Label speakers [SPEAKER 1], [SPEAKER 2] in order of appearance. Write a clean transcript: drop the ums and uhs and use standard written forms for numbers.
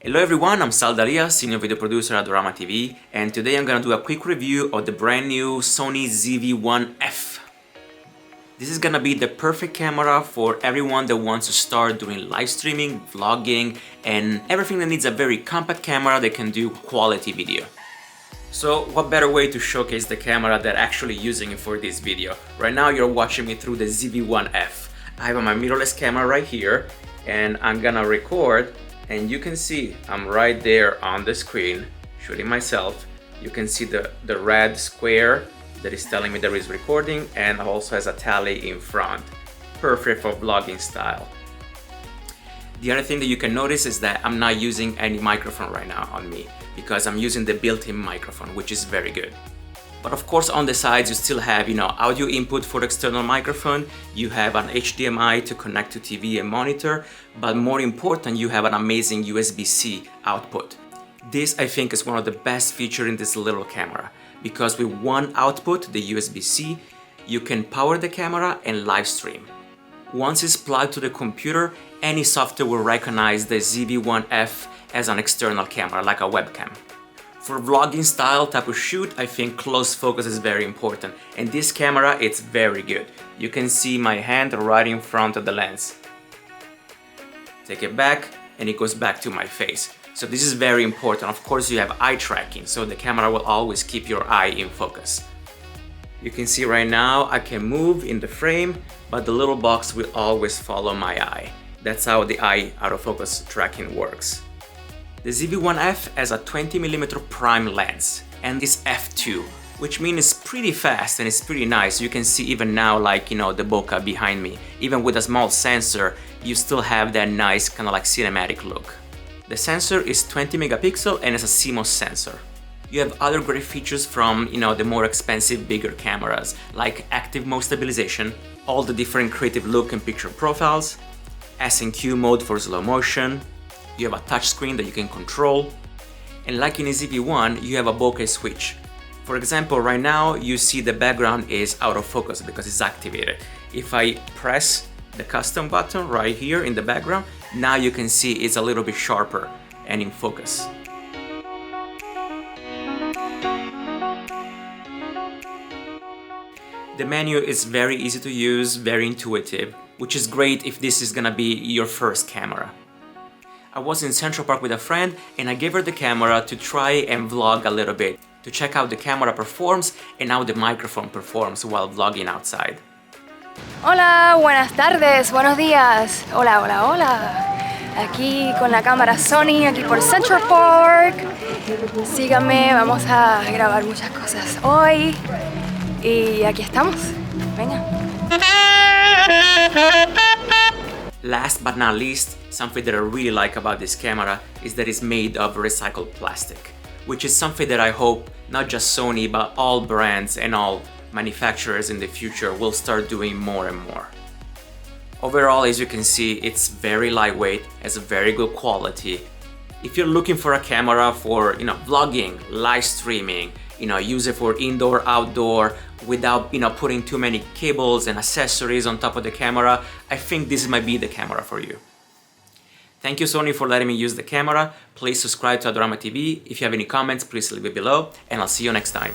[SPEAKER 1] Hello everyone, I'm Sal Dalia, Senior Video Producer at Adorama TV, and today I'm gonna do a quick review of the brand new Sony ZV-1F. This is gonna be the perfect camera for everyone that wants to start doing live streaming, vlogging, and everything that needs a very compact camera that can do quality video. So what better way to showcase the camera than actually using it for this video? Right now you're watching me through the ZV-1F. I have my mirrorless camera right here, and I'm gonna record. And you can see I'm right there on the screen shooting myself. You can see the red square that is telling me there is recording, and also has a tally in front. Perfect for vlogging style. The other thing that you can notice is that I'm not using any microphone right now on me because I'm using the built-in microphone, which is very good. But of course on the sides you still have, audio input for the external microphone, you have an HDMI to connect to TV and monitor, but more important, you have an amazing USB-C output. This I think is one of the best features in this little camera, because with one output, the USB-C, you can power the camera and live stream. Once it's plugged to the computer, any software will recognize the ZV-1F as an external camera, like a webcam. For vlogging style type of shoot, I think close focus is very important, and this camera, it's very good. You can see my hand right in front of the lens. Take it back and it goes back to my face. So this is very important. Of course you have eye tracking, so the camera will always keep your eye in focus. You can see right now I can move in the frame, but the little box will always follow my eye. That's how the eye autofocus tracking works. The ZV-1F has a 20mm prime lens and is f2, which means it's pretty fast and it's pretty nice. You can see even now, the bokeh behind me. Even with a small sensor, you still have that nice kind of like cinematic look. The sensor is 20 megapixel and it's a CMOS sensor. You have other great features from the more expensive, bigger cameras, like active mode stabilization, all the different creative look and picture profiles, S&Q mode for slow motion. You have a touch screen that you can control, and like in a ZV-1, you have a bokeh switch. For example, right now you see the background is autofocus because it's activated. If I press the custom button right here in the background, now you can see it's a little bit sharper and in focus. The menu is very easy to use, very intuitive, which is great if this is gonna be your first camera. I was in Central Park with a friend and I gave her the camera to try and vlog a little bit, to check how the camera performs and how the microphone performs while vlogging outside.
[SPEAKER 2] Hola, buenas tardes, buenos días. Hola, hola, hola. Aquí con la cámara Sony, aquí por Central Park. Síganme, vamos a grabar muchas cosas hoy. Y aquí estamos. Venga.
[SPEAKER 1] Last but not least, something that I really like about this camera is that it's made of recycled plastic, which is something that I hope not just Sony but all brands and all manufacturers in the future will start doing more and more. Overall, as you can see, it's very lightweight, has a very good quality. If you're looking for a camera for vlogging, live streaming, use it for indoor, outdoor, without putting too many cables and accessories on top of the camera, I think this might be the camera for you. Thank you Sony for letting me use the camera. Please subscribe to Adorama TV. If you have any comments, please leave it below, and I'll see you next time.